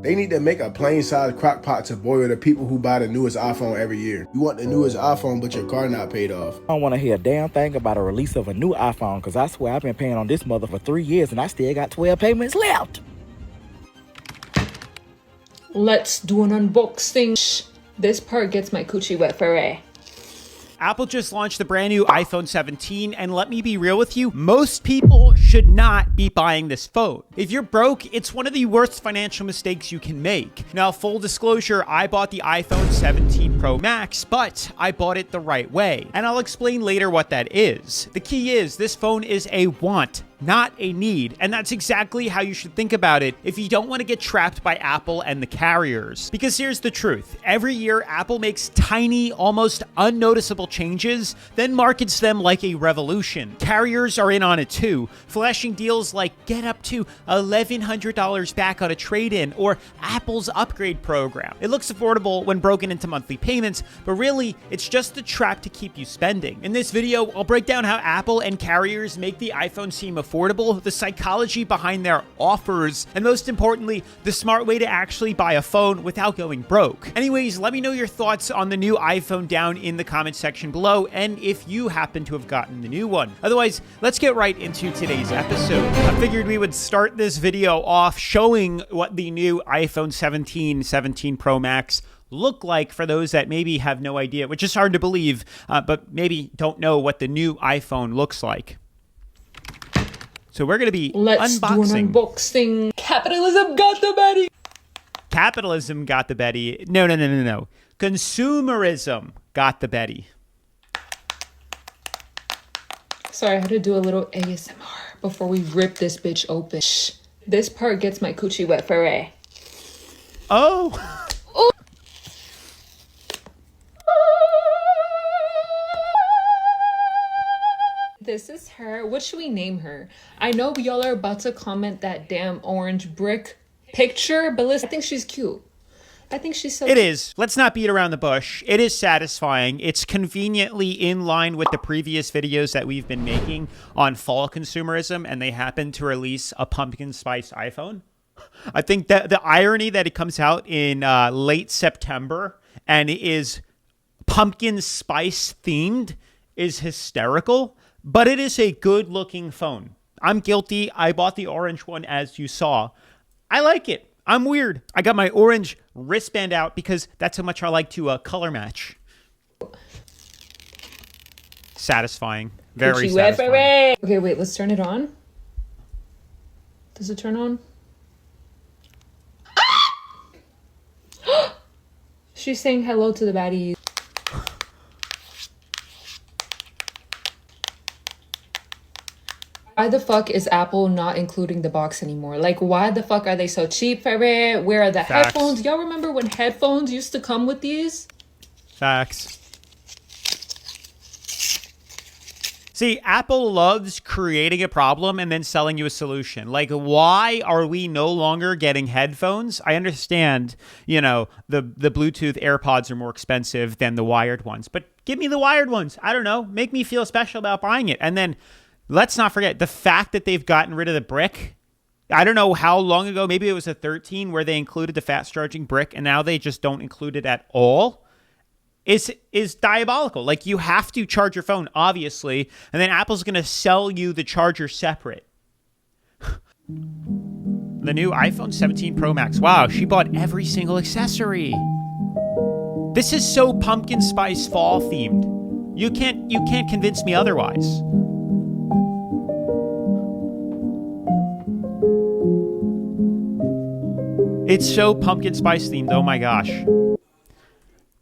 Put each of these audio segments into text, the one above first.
They need to make a plain size crock pot to boil the people who buy the newest iPhone every year. You want the newest iPhone, but your car not paid off. I don't want to hear a damn thing about a release of a new iPhone, because I swear I've been paying on this mother for 3 years and I still got 12 payments left. Let's do an unboxing. Shh. This part gets my coochie wet for real. Apple just launched the brand new iPhone 17, and let me be real with you, most people should not be buying this phone. If you're broke, it's one of the worst financial mistakes you can make. Now, full disclosure, I bought the iPhone 17 Pro Max, but I bought it the right way, and I'll explain later what that is. The key is, this phone is a want, not a need. And that's exactly how you should think about it if you don't want to get trapped by Apple and the carriers. Because here's the truth. Every year, Apple makes tiny, almost unnoticeable changes, then markets them like a revolution. Carriers are in on it too, flashing deals like get up to $1,100 back on a trade-in or Apple's upgrade program. It looks affordable when broken into monthly payments, but really, it's just a trap to keep you spending. In this video, I'll break down how Apple and carriers make the iPhone seem affordable, the psychology behind their offers, and most importantly, the smart way to actually buy a phone without going broke. Anyways, let me know your thoughts on the new iPhone down in the comment section below, and if you happen to have gotten the new one. Otherwise, let's get right into today's episode. I figured we would start this video off showing what the new iPhone 17 Pro Max look like for those that maybe have no idea, which is hard to believe, but maybe don't know what the new iPhone looks like. So we're going to be Let's do an unboxing. Capitalism got the Betty. Capitalism got the Betty. No. Consumerism got the Betty. Sorry, I had to do a little ASMR before we rip this bitch open. Shh. This part gets my coochie wet for real. Oh. This is her. What should we name her? I know y'all are about to comment that damn orange brick picture, but listen, I think she's cute. I think she's so It is. Let's not beat around the bush. It is satisfying. It's conveniently in line with the previous videos that we've been making on fall consumerism, and they happen to release a pumpkin spice iPhone. I think that the irony that it comes out in late September and it is pumpkin spice themed is hysterical. But it is a good-looking phone. I'm guilty. I bought the orange one, as you saw. I like it. I'm weird. I got my orange wristband out because that's how much I like to color match. Satisfying. Very satisfying. Okay, wait. Let's turn it on. Does it turn on? She's saying hello to the baddies. Why the fuck is Apple not including the box anymore? Like, why the fuck are they so cheap for it? Where are the headphones? Y'all remember when headphones used to come with these? Facts. See, Apple loves creating a problem and then selling you a solution. Like, why are we no longer getting headphones? I understand, you know, the Bluetooth AirPods are more expensive than the wired ones, but give me the wired ones. I don't know. Make me feel special about buying it. And then let's not forget the fact that they've gotten rid of the brick. I don't know how long ago, maybe it was a 13 where they included the fast charging brick and now they just don't include it at all. Is diabolical. Like, you have to charge your phone, obviously, and then Apple's going to sell you the charger separate. The new iPhone 17 Pro Max. Wow, she bought every single accessory. This is so pumpkin spice fall themed. You can't convince me otherwise. It's so pumpkin spice themed. Oh my gosh.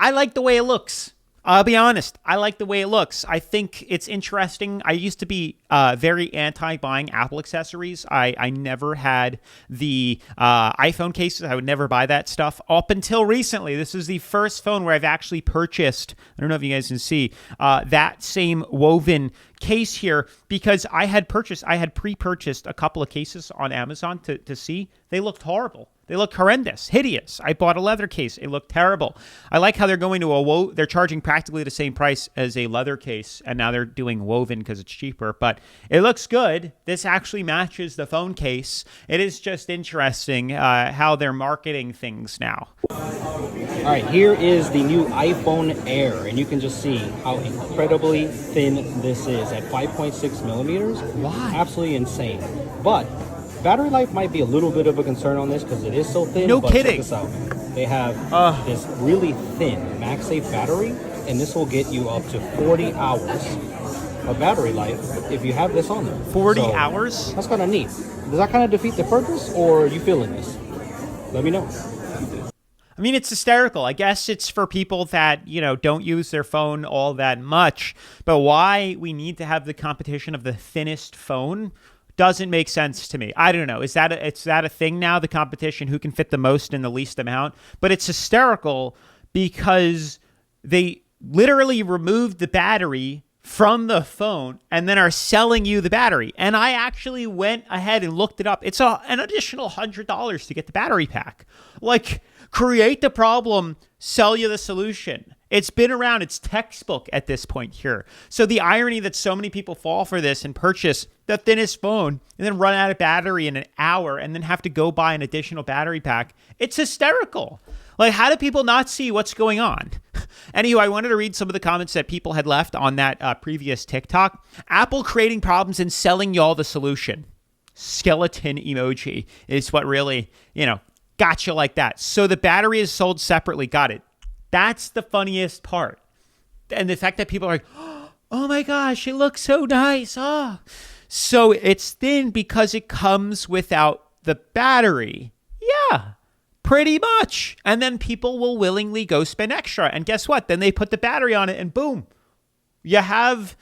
I like the way it looks. I'll be honest. I like the way it looks. I think it's interesting. I used to be very anti-buying Apple accessories. I never had the iPhone cases. I would never buy that stuff up until recently. This is the first phone where I've actually purchased, I don't know if you guys can see, that same woven case here because I had pre-purchased a couple of cases on Amazon to see. They looked horrible. They look horrendous, hideous. I bought a leather case. It looked terrible. I like how they're going to they're charging practically the same price as a leather case, and now they're doing woven because it's cheaper, but it looks good. This actually matches the phone case. It is just interesting how they're marketing things now. All right, here is the new iPhone Air, and you can just see how incredibly thin this is at 5.6 millimeters. Why? Absolutely insane. But battery life might be a little bit of a concern on this because it is so thin. No but kidding. Check this out. They have this really thin MagSafe battery, and this will get you up to 40 hours of battery life if you have this on there. 40 So, hours? That's kind of neat. Does that kind of defeat the purpose, or are you feeling this? Let me know. I mean, it's hysterical. I guess it's for people that, don't use their phone all that much. But why we need to have the competition of the thinnest phone doesn't make sense to me. I don't know. Is that a thing now, the competition, who can fit the most in the least amount? But it's hysterical because they literally removed the battery from the phone and then are selling you the battery. And I actually went ahead and looked it up. It's an additional $100 to get the battery pack. Like, create the problem, sell you the solution. It's been around. It's textbook at this point here. So the irony that so many people fall for this and purchase the thinnest phone and then run out of battery in an hour and then have to go buy an additional battery pack, it's hysterical. Like, how do people not see what's going on? Anyway, I wanted to read some of the comments that people had left on that previous TikTok. Apple creating problems and selling y'all the solution. Skeleton emoji is what really, got you like that. So the battery is sold separately. Got it. That's the funniest part. And the fact that people are like, oh my gosh, it looks so nice. Oh. So it's thin because it comes without the battery. Yeah, pretty much. And then people will willingly go spend extra. And guess what? Then they put the battery on it and boom, you have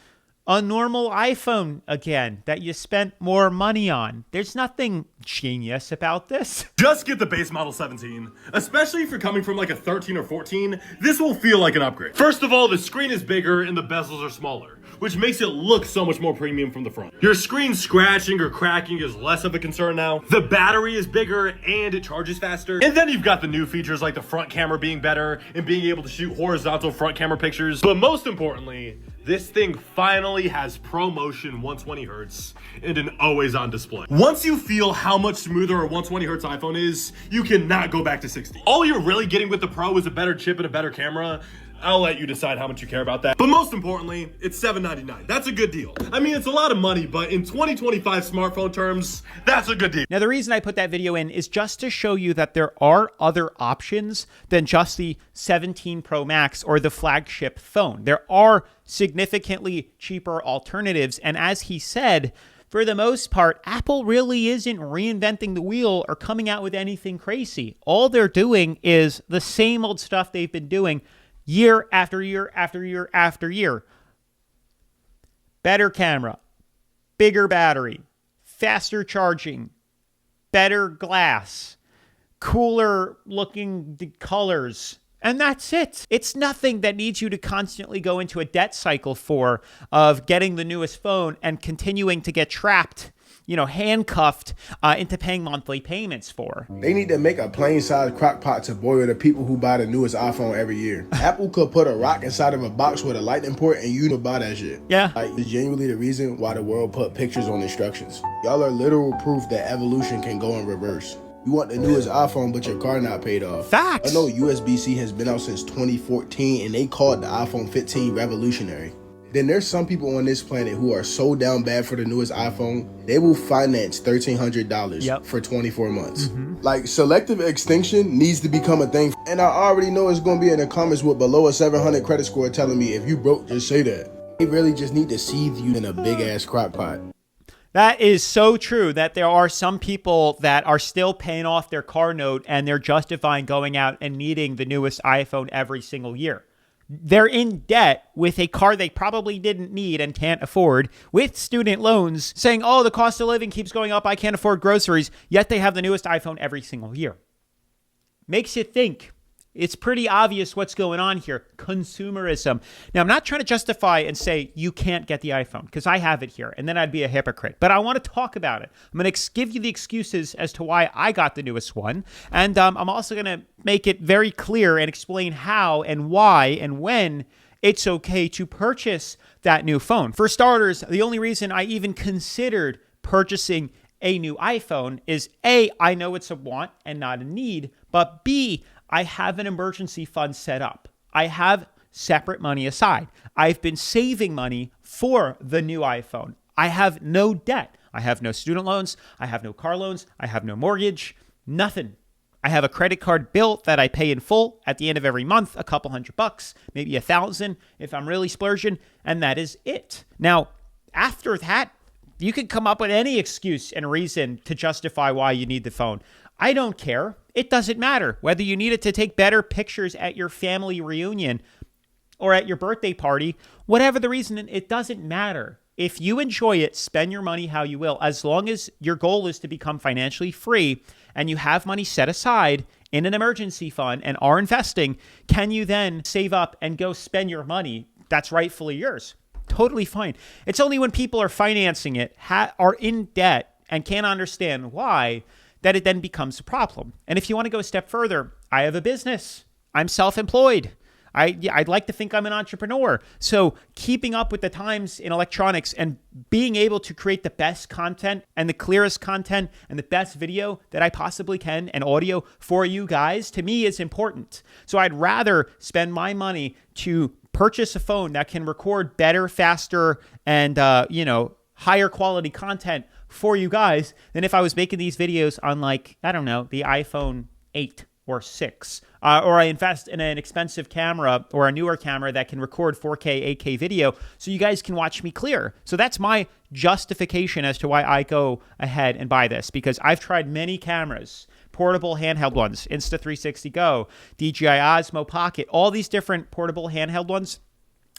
a normal iPhone again that you spent more money on. There's nothing genius about this. Just get the base model 17. Especially if you're coming from like a 13 or 14, this will feel like an upgrade. First of all, the screen is bigger and the bezels are smaller, which makes it look so much more premium from the front. Your screen scratching or cracking is less of a concern now. The battery is bigger and it charges faster. And then you've got the new features like the front camera being better and being able to shoot horizontal front camera pictures. But most importantly, this thing finally has ProMotion 120 Hertz and an always-on display. Once you feel how much smoother a 120 Hertz iPhone is, you cannot go back to 60. All you're really getting with the Pro is a better chip and a better camera. I'll let you decide how much you care about that. But most importantly, it's $799. That's a good deal. I mean, it's a lot of money, but in 2025 smartphone terms, that's a good deal. Now, the reason I put that video in is just to show you that there are other options than just the 17 Pro Max or the flagship phone. There are significantly cheaper alternatives. And as he said, for the most part, Apple really isn't reinventing the wheel or coming out with anything crazy. All they're doing is the same old stuff they've been doing year after year after year after year. Better camera, bigger battery, faster charging, better glass, cooler looking colors. And that's it. It's nothing that needs you to constantly go into a debt cycle of getting the newest phone and continuing to get trapped, handcuffed into paying monthly payments for. They need to make a plain size crock pot to boil the people who buy the newest iPhone every year. Apple could put a rock inside of a box with a lightning port and you would buy that shit. Yeah. Like, it's genuinely the reason why the world put pictures on instructions. Y'all are literal proof that evolution can go in reverse. You want the newest iPhone, but your car not paid off. Facts. I know USB-C has been out since 2014 and they called the iPhone 15 revolutionary. Then there's some people on this planet who are so down bad for the newest iPhone, they will finance $1,300 for 24 months. Like, selective extinction needs to become a thing. And I already know it's going to be in the comments with below a 700 credit score telling me, if you broke, just say that. They really just need to seethe you in a big ass crock pot. That is so true, that there are some people that are still paying off their car note and they're justifying going out and needing the newest iPhone every single year. They're in debt with a car they probably didn't need and can't afford, with student loans, saying, oh, the cost of living keeps going up, I can't afford groceries, yet they have the newest iPhone every single year. Makes you think, It's pretty obvious what's going on here. Consumerism. Now, I'm not trying to justify and say you can't get the iPhone because I have it here, and then I'd be a hypocrite. But I want to talk about it. I'm going to give you the excuses as to why I got the newest one. And I'm also going to make it very clear and explain how and why and when it's okay to purchase that new phone. For starters, the only reason I even considered purchasing a new iPhone is A, I know it's a want and not a need, but B, I have an emergency fund set up. I have separate money aside. I've been saving money for the new iPhone. I have no debt. I have no student loans. I have no car loans. I have no mortgage, nothing. I have a credit card bill that I pay in full at the end of every month, a couple $100, maybe $1,000 if I'm really splurging, and that is it. Now, after that, you can come up with any excuse and reason to justify why you need the phone. I don't care. It doesn't matter whether you need it to take better pictures at your family reunion or at your birthday party, whatever the reason, it doesn't matter. If you enjoy it, spend your money how you will. As long as your goal is to become financially free and you have money set aside in an emergency fund and are investing, can you then save up and go spend your money that's rightfully yours? Totally fine. It's only when people are financing it, are in debt, and can't understand why, that it then becomes a problem. And if you want to go a step further, I have a business. I'm self-employed. I'd like to think I'm an entrepreneur. So keeping up with the times in electronics and being able to create the best content and the clearest content and the best video that I possibly can and audio for you guys, to me, is important. So I'd rather spend my money to purchase a phone that can record better, faster, and higher quality content for you guys than if I was making these videos on, like, I don't know, the iPhone 8 or 6, or I invest in an expensive camera or a newer camera that can record 4K, 8K video so you guys can watch me clear. So that's my justification as to why I go ahead and buy this, because I've tried many cameras, portable handheld ones, Insta360 Go, DJI Osmo Pocket, all these different portable handheld ones.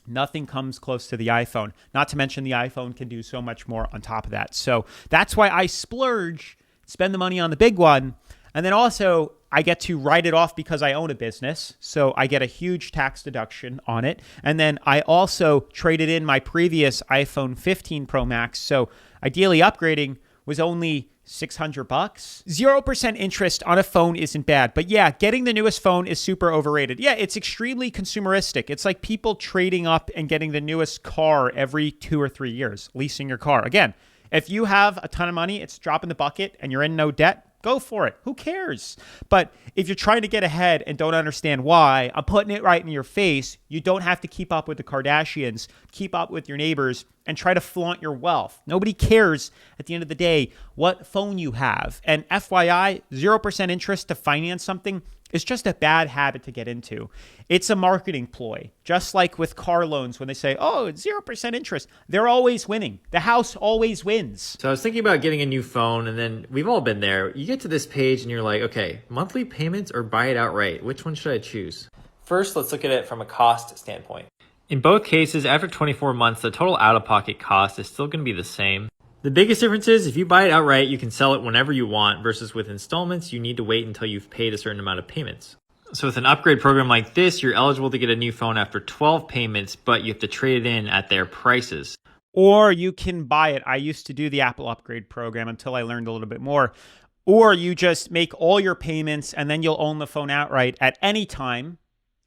Nothing comes close to the iPhone. Not to mention the iPhone can do so much more on top of that. So that's why I splurge, spend the money on the big one. And then also, I get to write it off because I own a business. So I get a huge tax deduction on it. And then I also traded in my previous iPhone 15 Pro Max. So ideally upgrading was only $600. 0% interest on a phone isn't bad. But yeah, getting the newest phone is super overrated. Yeah, it's extremely consumeristic. It's like people trading up and getting the newest car every 2 or 3 years, leasing your car. Again, if you have a ton of money, it's a drop in the bucket and you're in no debt, go for it. Who cares? But if you're trying to get ahead and don't understand why, I'm putting it right in your face. You don't have to keep up with the Kardashians, keep up with your neighbors, and try to flaunt your wealth. Nobody cares at the end of the day what phone you have. And FYI, 0% interest to finance something is just a bad habit to get into. It's a marketing ploy. Just like with car loans, when they say, oh, it's 0% interest, they're always winning. The house always wins. So I was thinking about getting a new phone, and then we've all been there. You get to this page and you're like, okay, monthly payments or buy it outright? Which one should I choose? First, let's look at it from a cost standpoint. In both cases, after 24 months, the total out-of-pocket cost is still going to be the same. The biggest difference is if you buy it outright, you can sell it whenever you want, versus with installments, you need to wait until you've paid a certain amount of payments. So with an upgrade program like this, you're eligible to get a new phone after 12 payments, but you have to trade it in at their prices. Or you can buy it. I used to do the Apple upgrade program until I learned a little bit more. Or you just make all your payments and then you'll own the phone outright at any time.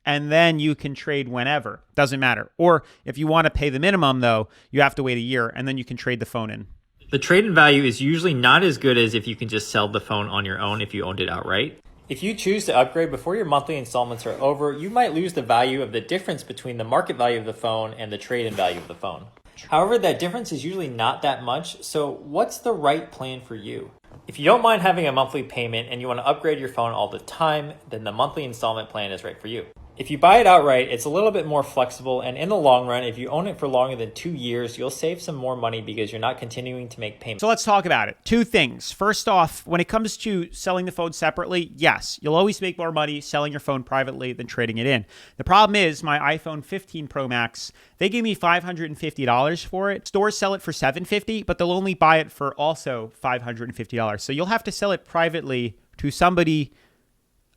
And then you can trade whenever. Doesn't matter. Or if you want to pay the minimum, though, you have to wait a year and then you can trade the phone in. The trade-in value is usually not as good as if you can just sell the phone on your own if you owned it outright. If you choose to upgrade before your monthly installments are over, you might lose the value of the difference between the market value of the phone and the trade-in value of the phone. However, that difference is usually not that much, so what's the right plan for you? If you don't mind having a monthly payment and you want to upgrade your phone all the time, then the monthly installment plan is right for you. If you buy it outright, it's a little bit more flexible, and in the long run, if you own it for longer than 2 years, you'll save some more money because you're not continuing to make payments. So let's talk about it. Two things. First off, when it comes to selling the phone separately, yes, you'll always make more money selling your phone privately than trading it in. The problem is my iPhone 15 Pro Max, they gave me $550 for it. Stores sell it for $750, but they'll only buy it for also $550. So you'll have to sell it privately to somebody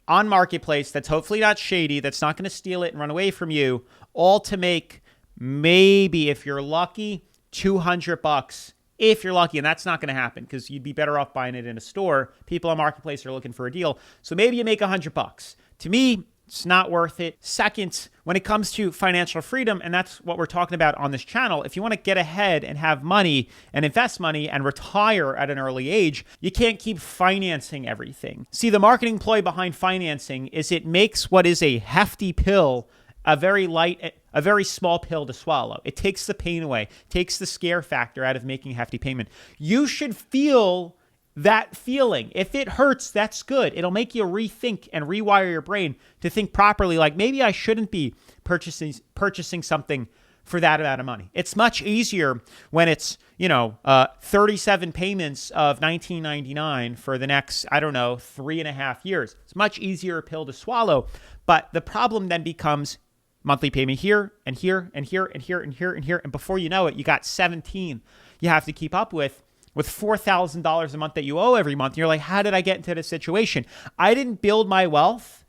on Marketplace that's hopefully not shady, that's not going to steal it and run away from you, all to make maybe, if you're lucky, $200 if you're lucky. And that's not going to happen because you'd be better off buying it in a store. People on Marketplace are looking for a deal. So maybe you make $100. To me, it's not worth it. Second, when it comes to financial freedom, and that's what we're talking about on this channel, if you want to get ahead and have money and invest money and retire at an early age, you can't keep financing everything. See, the marketing ploy behind financing is it makes what is a hefty pill a very small pill to swallow. It takes the pain away, takes the scare factor out of making a hefty payment. You should feel that feeling. If it hurts, that's good. It'll make you rethink and rewire your brain to think properly, like maybe I shouldn't be purchasing something for that amount of money. It's much easier when it's, 37 payments of $19.99 for the next, 3.5 years. It's much easier pill to swallow. But the problem then becomes monthly payment here and here and here and here and here and here. And before you know it, you got 17 you have to keep up with $4,000 a month that you owe every month. And you're like, how did I get into this situation? I didn't build my wealth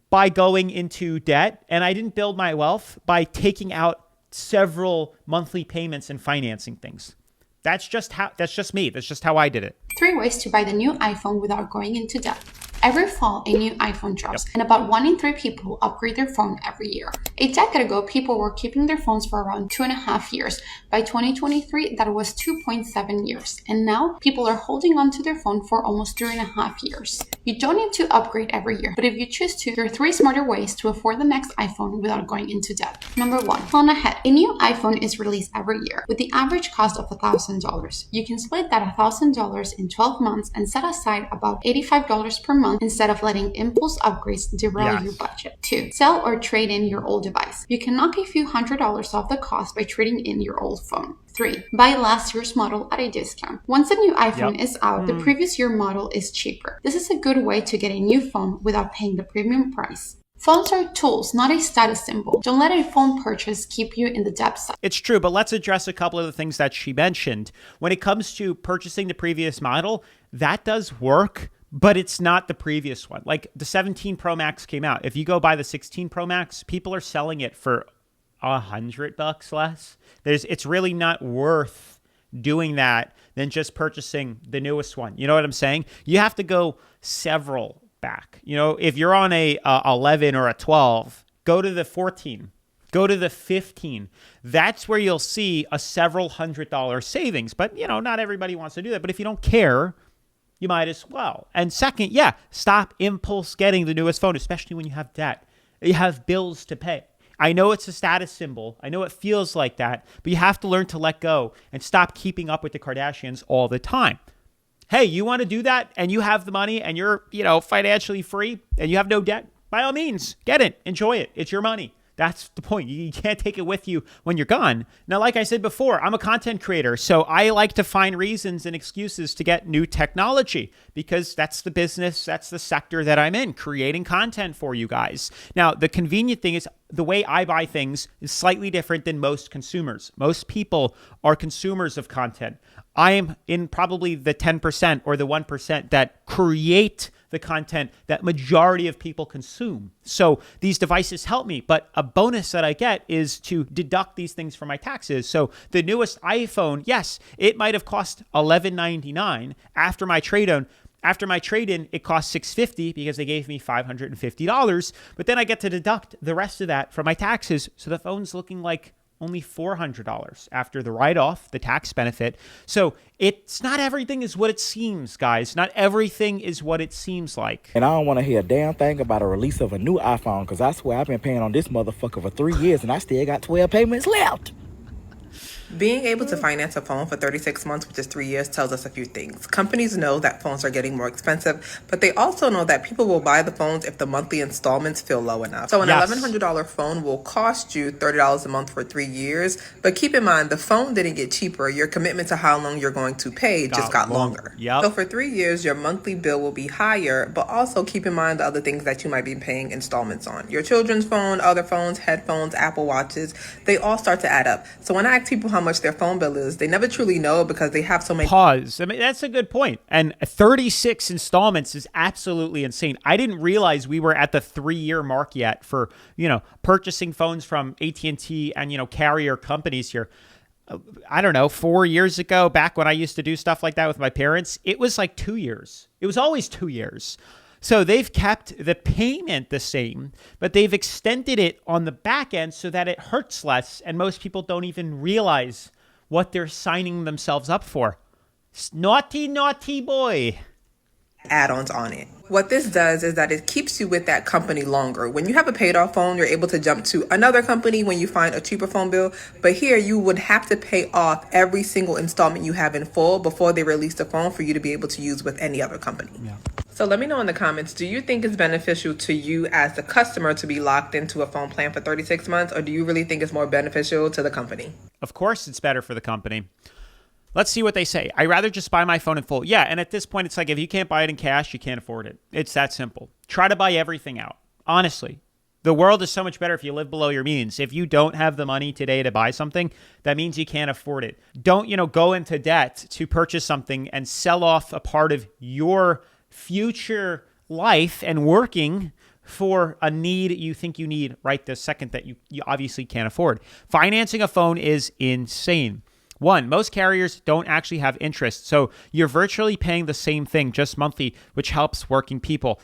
by going into debt, and I didn't build my wealth by taking out several monthly payments and financing things. That's just me. That's just how I did it. 3 ways to buy the new iPhone without going into debt. Every fall, a new iPhone drops, and about 1 in 3 people upgrade their phone every year. A decade ago, people were keeping their phones for around 2.5 years. By 2023, that was 2.7 years. And now, people are holding on to their phone for almost 3.5 years. You don't need to upgrade every year, but if you choose to, there are 3 smarter ways to afford the next iPhone without going into debt. Number 1, plan ahead. A new iPhone is released every year with the average cost of $1,000. You can split that $1,000 in 12 months and set aside about $85 per month instead of letting impulse upgrades derail your budget. 2, sell or trade in your old device. You can knock a few $100s off the cost by trading in your old phone. 3, buy last year's model at a discount. Once a new iPhone is out, the previous year model is cheaper. This is a good way to get a new phone without paying the premium price. Phones are tools, not a status symbol. Don't let a phone purchase keep you in the debt side. It's true, but let's address a couple of the things that she mentioned. When it comes to purchasing the previous model, that does work, but it's not the previous one. Like the 17 Pro Max came out. If you go buy the 16 Pro Max, people are selling it for $100 less. It's really not worth doing that than just purchasing the newest one. You know what I'm saying? You have to go several back. If you're on a 11 or a 12, go to the 14, go to the 15. That's where you'll see a several $100 savings. But, not everybody wants to do that. But if you don't care, you might as well. And second, stop impulse getting the newest phone, especially when you have debt. You have bills to pay. I know it's a status symbol. I know it feels like that, but you have to learn to let go and stop keeping up with the Kardashians all the time. Hey, you want to do that and you have the money and you're, financially free and you have no debt? By all means, get it. Enjoy it. It's your money. That's the point. You can't take it with you when you're gone. Now, like I said before, I'm a content creator, so I like to find reasons and excuses to get new technology because that's the business, that's the sector that I'm in, creating content for you guys. Now, the convenient thing is the way I buy things is slightly different than most consumers. Most people are consumers of content. I am in probably the 10% or the 1% that create the content that majority of people consume. So these devices help me, but a bonus that I get is to deduct these things from my taxes. So the newest iPhone, yes, it might have cost $11.99 after my trade-in. After my trade-in, it cost $650 because they gave me $550, but then I get to deduct the rest of that from my taxes. So the phone's looking like only $400 after the write-off, the tax benefit. So it's not everything is what it seems, guys. Not everything is what it seems like. And I don't want to hear a damn thing about a release of a new iPhone because I swear I've been paying on this motherfucker for 3 years and I still got 12 payments left. Being able to finance a phone for 36 months, which is 3 years, tells us a few things. Companies know that phones are getting more expensive, but they also know that people will buy the phones if the monthly installments feel low enough. So an $1,100 phone will cost you $30 a month for 3 years, but keep in mind, the phone didn't get cheaper. Your commitment to how long you're going to pay just got longer. So for 3 years, your monthly bill will be higher, but also keep in mind the other things that you might be paying installments on. Your children's phone, other phones, headphones, Apple Watches, they all start to add up. So when I ask people how much their phone bill is. They never truly know because they have so many. Pause. I mean, that's a good point. And 36 installments is absolutely insane. I didn't realize we were at the 3-year mark yet for, purchasing phones from AT&T and, carrier companies here. I don't know, 4 years ago, back when I used to do stuff like that with my parents, it was like 2 years. It was always 2 years. So they've kept the payment the same, but they've extended it on the back end so that it hurts less, and most people don't even realize what they're signing themselves up for. Naughty, naughty boy. Add-ons on it. What this does is that it keeps you with that company longer. When you have a paid off phone, you're able to jump to another company when you find a cheaper phone bill. But here you would have to pay off every single installment you have in full before they release the phone for you to be able to use with any other company. Yeah. So let me know in the comments, do you think it's beneficial to you as the customer to be locked into a phone plan for 36 months, or do you really think it's more beneficial to the company? Of course it's better for the company. Let's see what they say. I'd rather just buy my phone in full. Yeah, and at this point, it's like if you can't buy it in cash, you can't afford it. It's that simple. Try to buy everything out. Honestly, the world is so much better if you live below your means. If you don't have the money today to buy something, that means you can't afford it. Don't, go into debt to purchase something and sell off a part of your future life and working for a need you think you need right this second that you obviously can't afford. Financing a phone is insane. One, most carriers don't actually have interest, so you're virtually paying the same thing just monthly, which helps working people.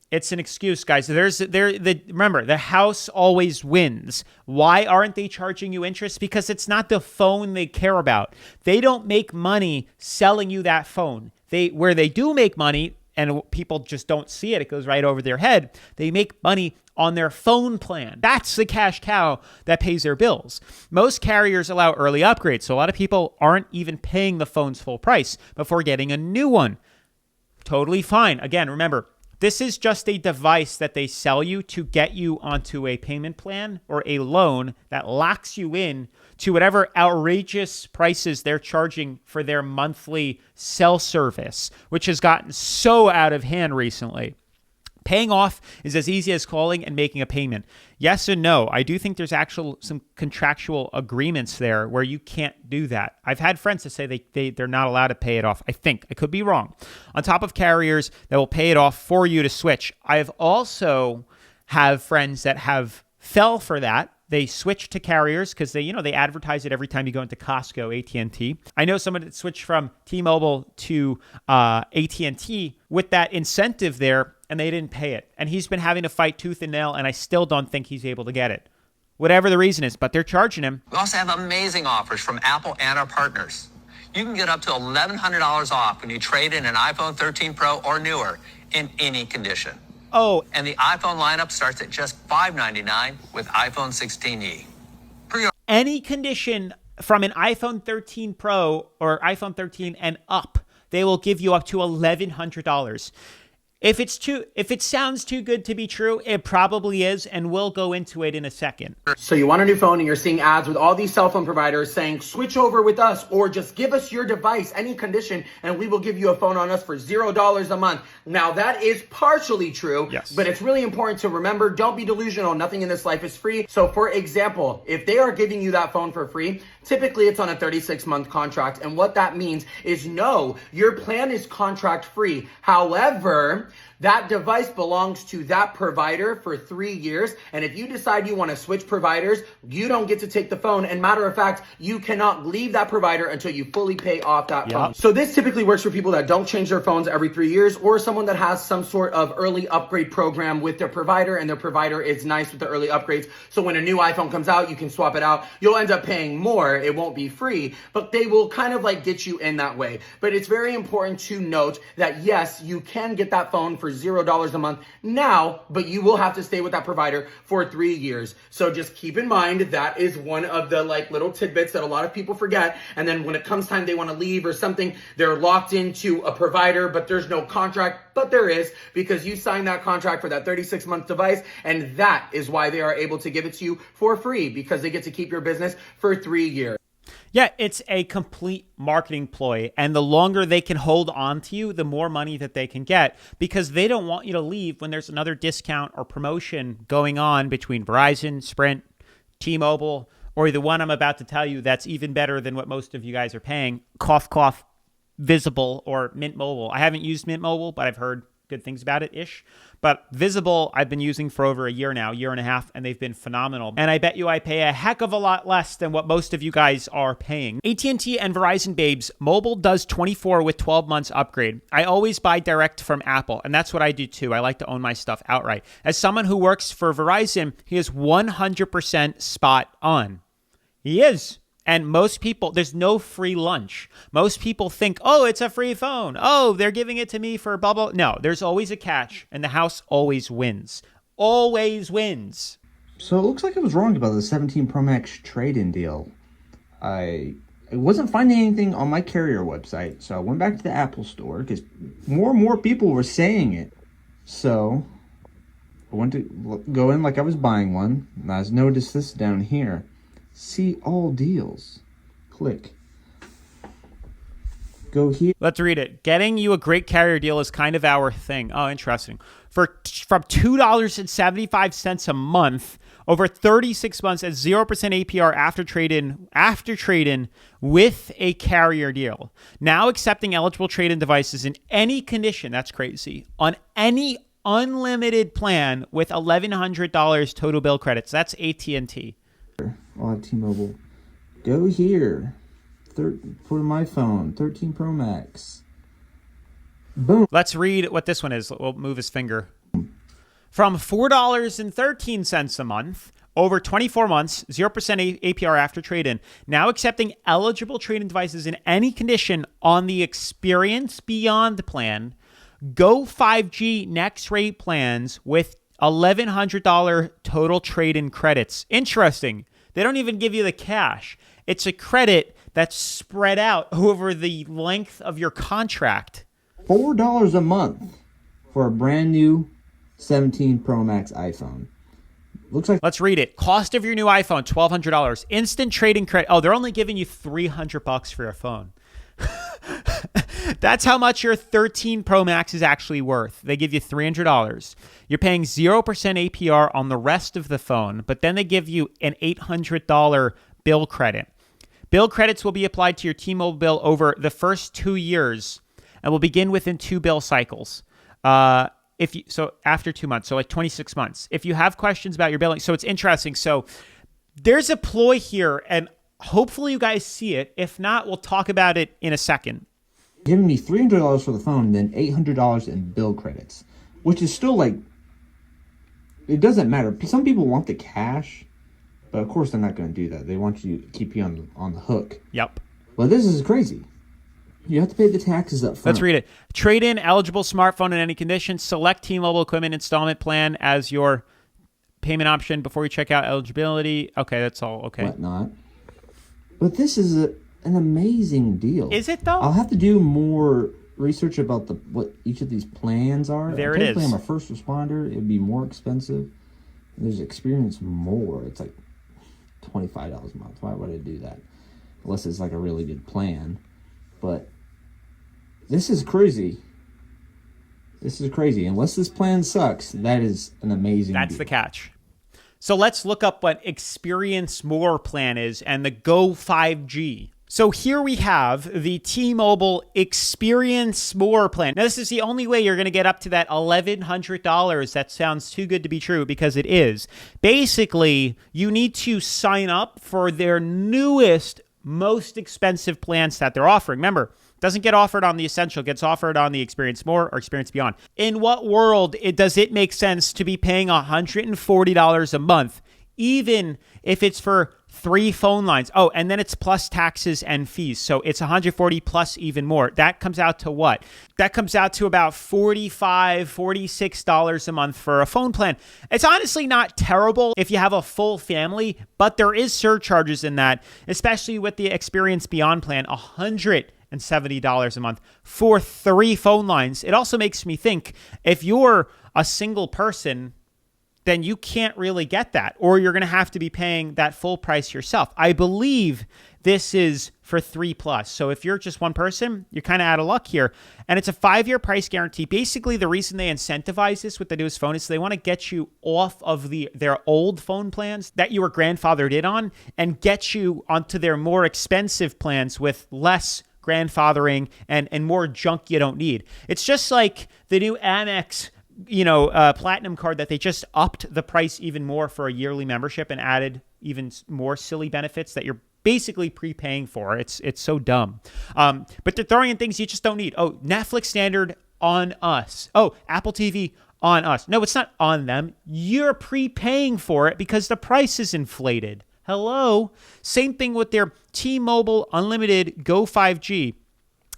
It's an excuse, guys. Remember, the house always wins. Why aren't they charging you interest? Because it's not the phone they care about. They don't make money selling you that phone. Where they do make money, and people just don't see it, it goes right over their head, they make money on their phone plan. That's the cash cow that pays their bills. Most carriers allow early upgrades, so a lot of people aren't even paying the phone's full price before getting a new one. Totally fine. Again, remember, this is just a device that they sell you to get you onto a payment plan or a loan that locks you in to whatever outrageous prices they're charging for their monthly cell service, which has gotten so out of hand recently. Paying off is as easy as calling and making a payment. Yes and no. I do think there's some contractual agreements there where you can't do that. I've had friends that say they're not allowed to pay it off. I think. I could be wrong. On top of carriers that will pay it off for you to switch. I've also have friends that have fell for that. They switch to carriers because they advertise it every time you go into Costco, AT&T. I know someone that switched from T-Mobile to AT&T with that incentive there, and they didn't pay it. And he's been having to fight tooth and nail, and I still don't think he's able to get it. Whatever the reason is, but they're charging him. We also have amazing offers from Apple and our partners. You can get up to $1,100 off when you trade in an iPhone 13 Pro or newer in any condition. Oh, and the iPhone lineup starts at just $599 with iPhone 16e. Any condition from an iPhone 13 Pro or iPhone 13 and up, they will give you up to $1,100. If it sounds too good to be true, it probably is, and we'll go into it in a second. So you want a new phone and you're seeing ads with all these cell phone providers saying, switch over with us or just give us your device, any condition, and we will give you a phone on us for $0 a month. Now that is partially true, yes, but it's really important to remember, don't be delusional. Nothing in this life is free. So for example, if they are giving you that phone for free, typically it's on a 36-month contract. And what that means is no, your plan is contract free. However, that device belongs to that provider for 3 years. And if you decide you want to switch providers, you don't get to take the phone. And matter of fact, you cannot leave that provider until you fully pay off that phone. So this typically works for people that don't change their phones every 3 years, or someone that has some sort of early upgrade program with their provider, and their provider is nice with the early upgrades. So when a new iPhone comes out, you can swap it out. You'll end up paying more. It won't be free, but they will kind of like get you in that way. But it's very important to note that yes, you can get that phone for $0 a month now, but you will have to stay with that provider for 3 years. So just keep in mind that is one of the like little tidbits that a lot of people forget. And then when it comes time they want to leave or something, they're locked into a provider, but there's no contract, but there is, because you signed that contract for that 36-month device. And that is why they are able to give it to you for free, because they get to keep your business for 3 years. Yeah, it's a complete marketing ploy. And the longer they can hold on to you, the more money that they can get, because they don't want you to leave when there's another discount or promotion going on between Verizon, Sprint, T-Mobile, or the one I'm about to tell you that's even better than what most of you guys are paying, cough, cough, Visible or Mint Mobile. I haven't used Mint Mobile, but I've heard good things about it-ish. But Visible, I've been using for over a year now, year and a half, and they've been phenomenal. And I bet you I pay a heck of a lot less than what most of you guys are paying. AT&T and Verizon, babes, mobile does 24 with 12 months upgrade. I always buy direct from Apple, and that's what I do too. I like to own my stuff outright. As someone who works for Verizon, he is 100% spot on. He is. And most people, there's no free lunch. Most people think, oh, it's a free phone. Oh, they're giving it to me for blah, blah. No, there's always a catch, and the house always wins. Always wins. So it looks like I was wrong about the 17 Pro Max trade-in deal. I wasn't finding anything on my carrier website, so I went back to the Apple store because more and more people were saying it. So I went to go in like I was buying one, and I noticed this down here. See all deals. Click. Go here. Let's read it. Getting you a great carrier deal is kind of our thing. Oh, interesting. From $2.75 a month over 36 months at 0% APR after trade-in with a carrier deal. Now accepting eligible trade-in devices in any condition. That's crazy. On any unlimited plan with $1,100 total bill credits. That's AT&T. I'll have T-Mobile. Go here. For my phone, 13 Pro Max. Boom. Let's read what this one is. We'll move his finger. From $4.13 a month over 24 months, 0% APR after trade-in. Now accepting eligible trade-in devices in any condition on the Experience Beyond plan. Go 5G next rate plans with $1,100 total trade-in credits. Interesting. They don't even give you the cash. It's a credit that's spread out over the length of your contract. $4 a month for a brand new 17 Pro Max iPhone. Looks like. Let's read it. Cost of your new iPhone, $1,200. Instant trade-in credit. Oh, they're only giving you $300 for your phone. That's how much your 13 Pro Max is actually worth. They give you $300. You're paying 0% APR on the rest of the phone, but then they give you an $800 bill credit. Bill credits will be applied to your T-Mobile bill over the first 2 years and will begin within 2 bill cycles. So after 2 months, so like 26 months. If you have questions about your billing, so it's interesting. So there's a ploy here, and hopefully you guys see it. If not, we'll talk about it in a second. Giving me $300 for the phone and then $800 in bill credits, which is still like, it doesn't matter. Some people want the cash, but of course they're not going to do that. They want you to keep you on the hook. Yep. But this is crazy. You have to pay the taxes up front. Let's read it. Trade-in eligible smartphone in any condition. Select T-Mobile equipment installment plan as your payment option before you check out eligibility. Okay, that's all. Okay. Whatnot. But this is an amazing deal. Is it though? I'll have to do more research about what each of these plans are. There it is. I'm a first responder. It'd be more expensive. There's Experience more. It's like $25 a month. Why would I do that? Unless it's like a really good plan. But this is crazy. This is crazy. Unless this plan sucks, that is an amazing That's deal. the catch. So let's look up what Experience More plan is and the Go 5G. So here we have the T-Mobile Experience More plan. Now, this is the only way you're going to get up to that $1,100. That sounds too good to be true because it is. Basically, you need to sign up for their newest, most expensive plans that they're offering. Remember, it doesn't get offered on the Essential, it gets offered on the Experience More or Experience Beyond. In what world does it make sense to be paying $140 a month, even if it's for 3 phone lines? Oh, and then it's plus taxes and fees. So it's $140 plus even more. That comes out to what? That comes out to about $45, $46 a month for a phone plan. It's honestly not terrible if you have a full family, but there is surcharges in that, especially with the Experience Beyond plan, $170 a month for 3 phone lines. It also makes me think, if you're a single person, then you can't really get that, or you're going to have to be paying that full price yourself. I believe this is for 3+. So if you're just one person, you're kind of out of luck here. And it's a 5-year price guarantee. Basically, the reason they incentivize this with the newest phone is they want to get you off of their old phone plans that you were grandfathered in on and get you onto their more expensive plans with less grandfathering and more junk you don't need. It's just like the new Amex platinum card that they just upped the price even more for a yearly membership and added even more silly benefits that you're basically prepaying for. It's so dumb. But they're throwing in things you just don't need. Oh, Netflix standard on us. Oh, Apple TV on us. No, it's not on them. You're prepaying for it because the price is inflated. Hello? Same thing with their T-Mobile Unlimited Go 5G.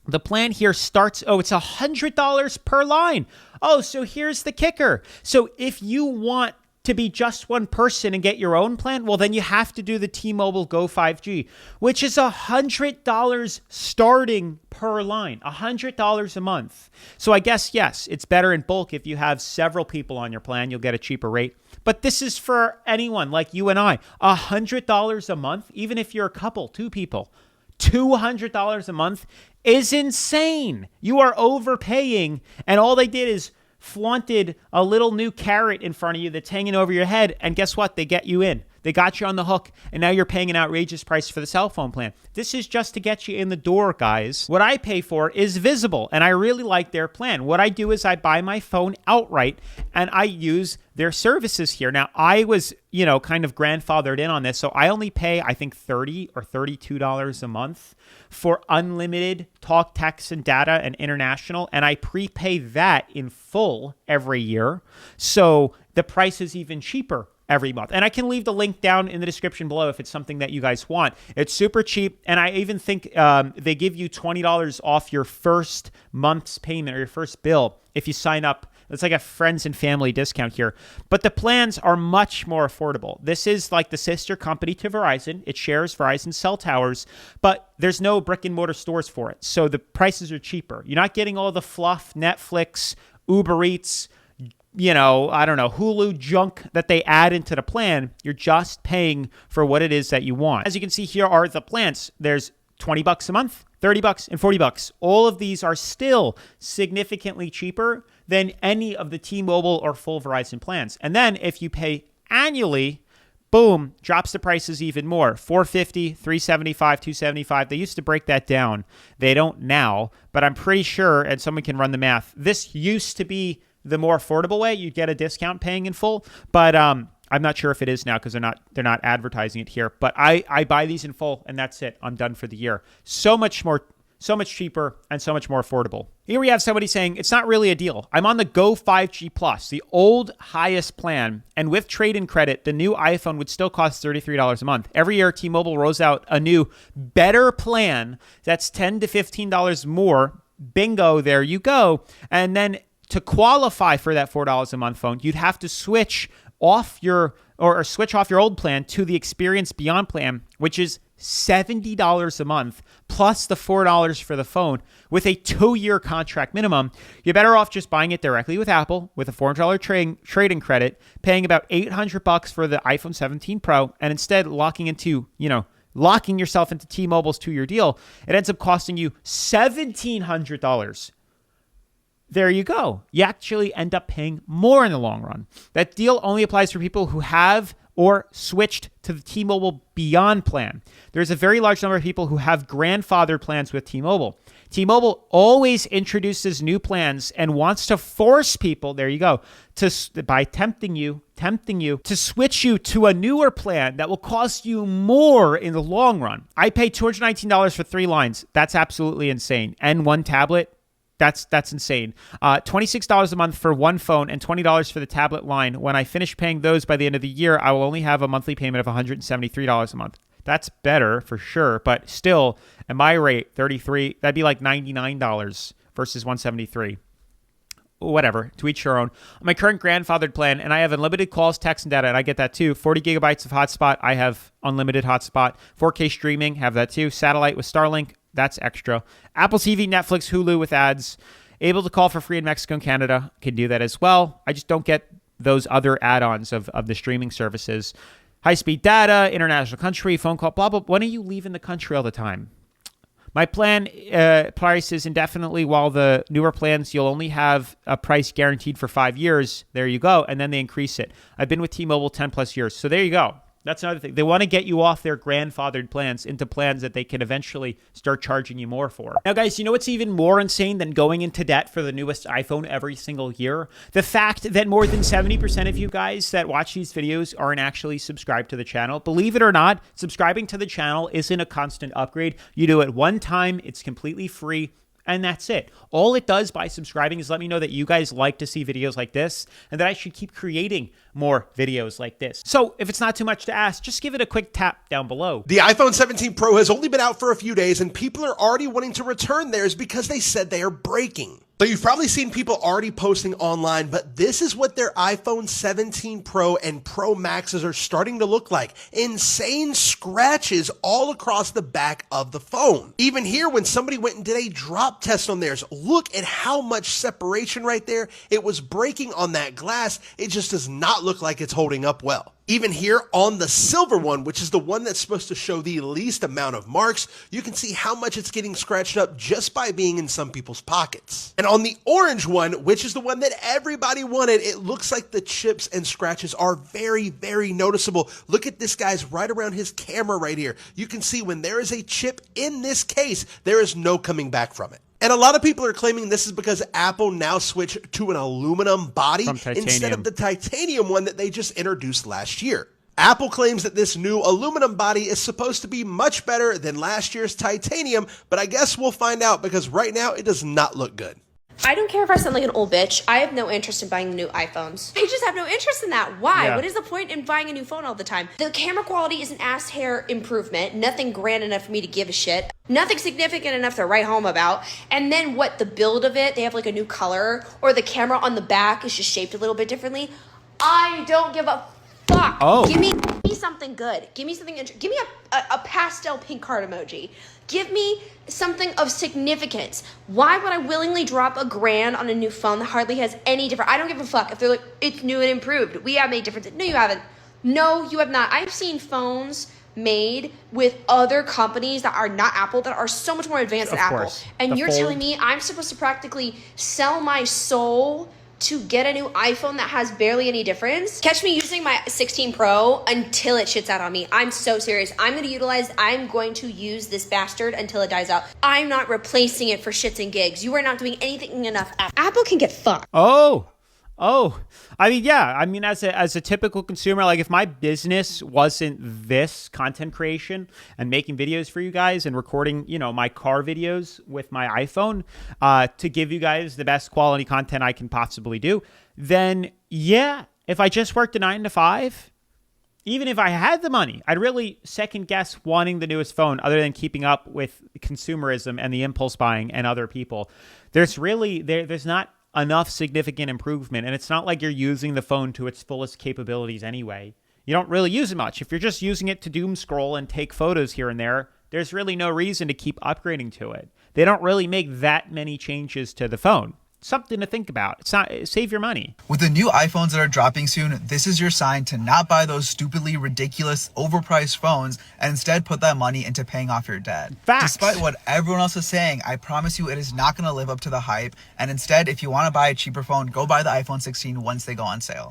The plan here starts, it's $100 per line. Oh, so here's the kicker. So if you want to be just one person and get your own plan, well, then you have to do the T-Mobile Go 5G, which is $100 starting per line, $100 a month. So I guess, yes, it's better in bulk if you have several people on your plan, you'll get a cheaper rate. But this is for anyone like you and I, $100 a month, even if you're a couple, 2 people, $200 a month is insane. You are overpaying, and all they did is flaunted a little new carrot in front of you that's hanging over your head, and guess what? They get you in. They got you on the hook, and now you're paying an outrageous price for the cell phone plan. This is just to get you in the door, guys. What I pay for is visible, and I really like their plan. What I do is I buy my phone outright, and I use their services here. Now, I was, kind of grandfathered in on this, so I only pay, I think, $30 or $32 a month for unlimited talk, text, and data and international, and I prepay that in full every year. So the price is even cheaper every month. And I can leave the link down in the description below if it's something that you guys want. It's super cheap. And I even think they give you $20 off your first month's payment or your first bill if you sign up. It's like a friends and family discount here. But the plans are much more affordable. This is like the sister company to Verizon. It shares Verizon cell towers, but there's no brick and mortar stores for it. So the prices are cheaper. You're not getting all the fluff, Netflix, Uber Eats, Hulu junk that they add into the plan. You're just paying for what it is that you want. As you can see, here are the plans. There's $20 a month, $30, and $40. All of these are still significantly cheaper than any of the T-Mobile or full Verizon plans. And then if you pay annually, boom, drops the prices even more. $450, $375, $275. They used to break that down. They don't now, but I'm pretty sure, and someone can run the math, this used to be the more affordable way. You'd get a discount paying in full, but I'm not sure if it is now because they're not advertising it here. But I buy these in full, and that's it. I'm done for the year. So much cheaper, and so much more affordable. Here we have somebody saying, it's not really a deal. I'm on the Go 5G Plus, the old highest plan, and with trade-in credit, the new iPhone would still cost $33 a month. Every year, T-Mobile rolls out a new, better plan that's $10 to $15 more. Bingo, there you go. And then to qualify for that $4 a month phone, you'd have to switch off your old plan to the Experience Beyond plan, which is $70 a month plus the $4 for the phone with a 2-year contract minimum. You're better off just buying it directly with Apple with a $400 trade-in credit, paying about $800 for the iPhone 17 Pro, and instead locking yourself into T-Mobile's 2-year deal. It ends up costing you $1,700. There you go. You actually end up paying more in the long run. That deal only applies for people who have or switched to the T-Mobile Beyond plan. There's a very large number of people who have grandfathered plans with T-Mobile. T-Mobile always introduces new plans and wants to force people, there you go, by tempting you to switch you to a newer plan that will cost you more in the long run. I pay $219 for 3 lines. That's absolutely insane. And 1 tablet. That's insane. $26 a month for 1 phone and $20 for the tablet line. When I finish paying those by the end of the year, I will only have a monthly payment of $173 a month. That's better for sure, but still, at my rate, $33, that'd be like $99 versus $173. Whatever, to each your own. My current grandfathered plan, and I have unlimited calls, text, and data, and I get that too. 40 gigabytes of hotspot, I have unlimited hotspot. 4K streaming, have that too. Satellite with Starlink, that's extra. Apple TV, Netflix, Hulu with ads. Able to call for free in Mexico and Canada, can do that as well. I just don't get those other add-ons of the streaming services. High-speed data, international country, phone call, blah, blah. When are you leaving the country all the time? My plan price is indefinitely, while the newer plans, you'll only have a price guaranteed for 5 years. There you go. And then they increase it. I've been with T-Mobile 10 plus years. So there you go. That's another thing. They want to get you off their grandfathered plans into plans that they can eventually start charging you more for. Now, guys, you know what's even more insane than going into debt for the newest iPhone every single year? The fact that more than 70% of you guys that watch these videos aren't actually subscribed to the channel. Believe it or not, subscribing to the channel isn't a constant upgrade. You do it one time. It's completely free. And that's it. All it does by subscribing is let me know that you guys like to see videos like this and that I should keep creating more videos like this. So if it's not too much to ask, just give it a quick tap down below. The iPhone 17 Pro has only been out for a few days and people are already wanting to return theirs because they said they are breaking. So you've probably seen people already posting online, but this is what their iPhone 17 Pro and Pro Maxes are starting to look like. Insane scratches all across the back of the phone. Even here, when somebody went and did a drop test on theirs, look at how much separation right there. It was breaking on that glass. It just does not look like it's holding up well. Even here on the silver one, which is the one that's supposed to show the least amount of marks, you can see how much it's getting scratched up just by being in some people's pockets. And on the orange one, which is the one that everybody wanted, it looks like the chips and scratches are very, very noticeable. Look at this guy's right around his camera right here. You can see when there is a chip in this case, there is no coming back from it. And a lot of people are claiming this is because Apple now switched to an aluminum body instead of the titanium one that they just introduced last year. Apple claims that this new aluminum body is supposed to be much better than last year's titanium, but I guess we'll find out because right now it does not look good. I don't care if I sound like an old bitch. I have no interest in buying new iPhones. I just have no interest in that. Why? Yeah. What is the point in buying a new phone all the time? The camera quality is an ass hair improvement. Nothing grand enough for me to give a shit. Nothing significant enough to write home about. And then what, the build of it, they have like a new color, or the camera on the back is just shaped a little bit differently. I don't give a fuck. Oh. Give me something good. Give me something, give me a pastel pink heart emoji. Give me something of significance. Why would I willingly drop $1,000 on a new phone that hardly has any difference? I don't give a fuck if they're like, it's new and improved. We have made differences. No, you haven't. No, you have not. I've seen phones made with other companies that are not Apple that are so much more advanced than Apple. And you're telling me I'm supposed to practically sell my soul to get a new iPhone that has barely any difference? Catch me using my 16 Pro until it shits out on me. I'm so serious. I'm going to use this bastard until it dies out. I'm not replacing it for shits and gigs. You are not doing anything enough. Apple can get fucked. Oh, I mean, yeah. I mean, as a typical consumer, like if my business wasn't this content creation and making videos for you guys and recording, my car videos with my iPhone to give you guys the best quality content I can possibly do, then yeah, if I just worked a 9 to 5, even if I had the money, I'd really second guess wanting the newest phone other than keeping up with consumerism and the impulse buying and other people. There's not enough significant improvement. And it's not like you're using the phone to its fullest capabilities anyway. You don't really use it much. If you're just using it to doom scroll and take photos here and there, there's really no reason to keep upgrading to it. They don't really make that many changes to the phone. Something to think about. Save your money. With the new iPhones that are dropping soon, this is your sign to not buy those stupidly ridiculous, overpriced phones and instead put that money into paying off your debt. Facts. Despite what everyone else is saying, I promise you it is not going to live up to the hype. And instead, if you want to buy a cheaper phone, go buy the iPhone 16 once they go on sale.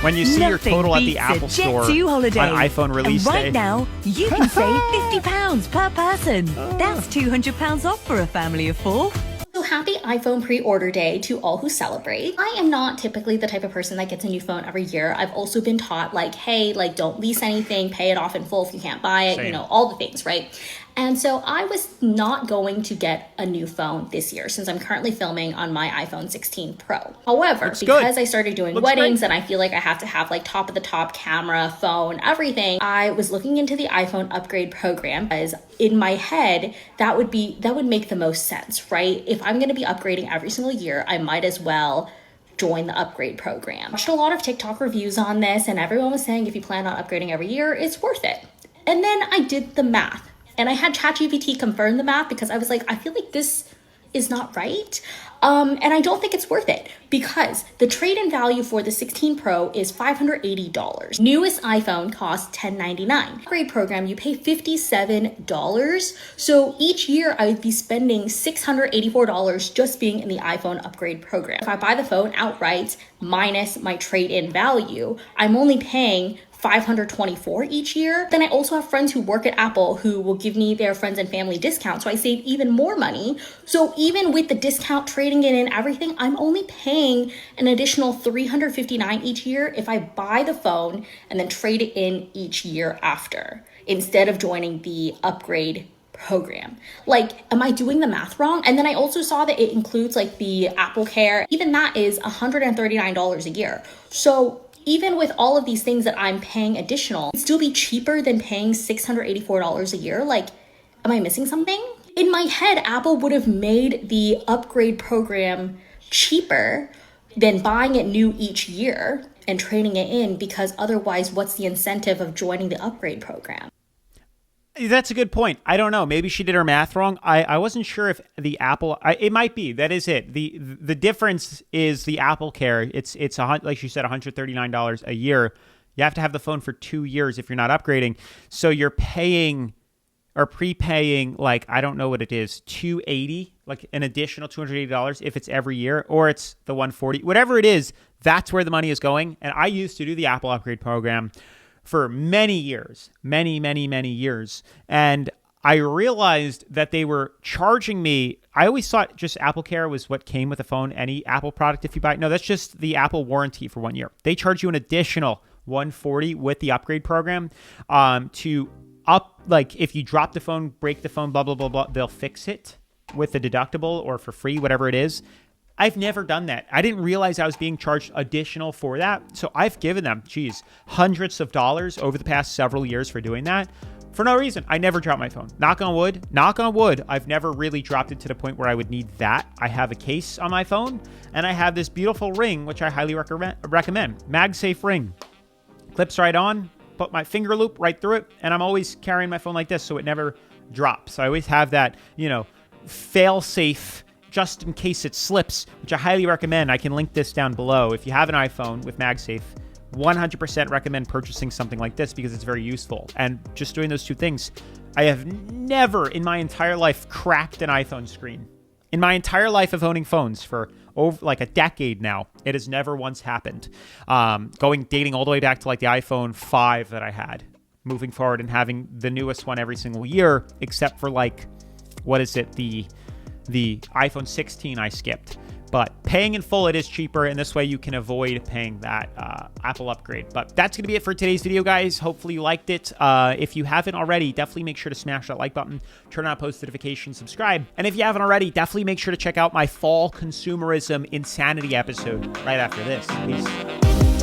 When you see your total at the Apple Store on iPhone release day. Right now, you can save £50 per person. That's £200 off for a family of 4. So happy iPhone pre-order day to all who celebrate. I am not typically the type of person that gets a new phone every year. I've also been taught hey, don't lease anything, pay it off in full if you can't buy it, Same. all the things, right? And so I was not going to get a new phone this year since I'm currently filming on my iPhone 16 Pro. However, because I started doing weddings and I feel like I have to have top of the top camera, phone, everything, I was looking into the iPhone upgrade program because in my head, that would make the most sense, right? If I'm going to be upgrading every single year, I might as well join the upgrade program. I watched a lot of TikTok reviews on this and everyone was saying if you plan on upgrading every year, it's worth it. And then I did the math. And I had ChatGPT confirm the math because I was like, I feel like this is not right. And I don't think it's worth it because the trade-in value for the 16 Pro is $580. Newest iPhone costs $1099. Upgrade program, you pay $57. So each year I would be spending $684 just being in the iPhone upgrade program. If I buy the phone outright minus my trade-in value, I'm only paying $524 each year. Then I also have friends who work at Apple who will give me their friends and family discounts, so I save even more money. So even with the discount, trading in and everything, I'm only paying an additional $359 each year if I buy the phone and then trade it in each year after, instead of joining the upgrade program. Like, am I doing the math wrong? And then I also saw that it includes like the Apple Care. Even that is $139 a year. So even with all of these things that I'm paying additional, it'd still be cheaper than paying $684 a year. Like, am I missing something? In my head, Apple would have made the upgrade program cheaper than buying it new each year and trading it in, because otherwise, what's the incentive of joining the upgrade program? That's a good point. I don't know. Maybe she did her math wrong. I wasn't sure if the Apple. It might be. That is it. The difference is the Apple Care. It's like she said, $139 a year. You have to have the phone for 2 years if you're not upgrading. So you're paying or prepaying, like, I don't know what it is, $280, like an additional $280 if it's every year, or it's the $140, whatever it is. That's where the money is going. And I used to do the Apple upgrade program for many years, many years. And I realized that they were charging me. I always thought just Apple Care was what came with the phone, any Apple product if you buy it. No, that's just the Apple warranty for 1 year. They charge you an additional $140 with the upgrade program to up, like if you drop the phone, break the phone, blah, blah, blah, blah, they'll fix it with the deductible or for free, whatever it is. I've never done that. I didn't realize I was being charged additional for that. So I've given them, hundreds of dollars over the past several years for doing that for no reason. I never dropped my phone. Knock on wood. I've never really dropped it to the point where I would need that. I have a case on my phone and I have this beautiful ring, which I highly recommend. MagSafe ring. Clips right on, put my finger loop right through it. And I'm always carrying my phone like this so it never drops. I always have that, fail safe just in case it slips, which I highly recommend. I can link this down below. If you have an iPhone with MagSafe, 100% recommend purchasing something like this because it's very useful. And just doing those two things, I have never in my entire life cracked an iPhone screen. In my entire life of owning phones for over like a decade now, it has never once happened. Dating all the way back to like the iPhone 5 that I had, moving forward and having the newest one every single year, except for like, the iPhone 16 I skipped. But paying in full, it is cheaper, and this way you can avoid paying that Apple upgrade. But that's going to be it for today's video, guys. Hopefully you liked it. If you haven't already, definitely make sure to smash that like button, turn on post notifications, subscribe. And if you haven't already, definitely make sure to check out my fall consumerism insanity episode right after this. Peace.